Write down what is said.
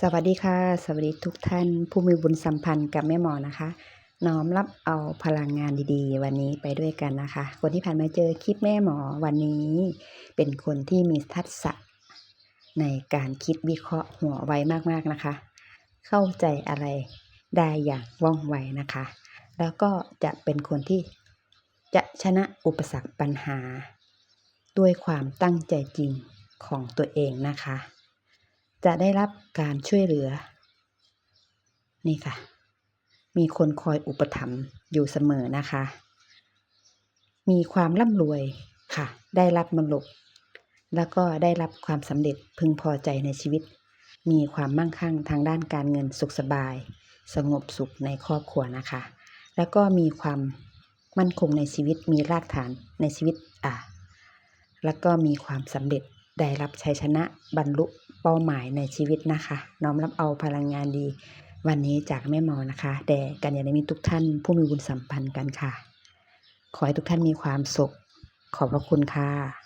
สวัสดีค่ะสวัสดีทุกท่านผู้มีบุญสัมพันธ์กับแม่หมอนะคะน้อมรับเอาพลังงานดีๆวันนี้ไปด้วยกันนะคะคนที่ผ่านมาเจอคลิปแม่หมอวันนี้เป็นคนที่มีทักษะในการคิดวิเคราะห์หัวไวมากๆนะคะเข้าใจอะไรได้อย่างว่องไวนะคะแล้วก็จะเป็นคนที่จะชนะอุปสรรคปัญหาด้วยความตั้งใจจริงของตัวเองนะคะจะได้รับการช่วยเหลือนี่ค่ะมีคนคอยอุปถัมภ์อยู่เสมอนะคะมีความร่ำรวยค่ะได้รับมรดกแล้วก็ได้รับความสำเร็จพึงพอใจในชีวิตมีความมั่งคั่งทางด้านการเงินสุขสบายสงบสุขในครอบครัวนะคะแล้วก็มีความมั่นคงในชีวิตมีรากฐานในชีวิตแล้วก็มีความสำเร็จได้รับชัยชนะบรรลุเป้าหมายในชีวิตนะคะน้อมรับเอาพลังงานดีวันนี้จากแม่หมอนะคะแด่กัลยาณมิตรทุกท่านผู้มีบุญสัมพันธ์กันค่ะขอให้ทุกท่านมีความสุขขอบพระคุณค่ะ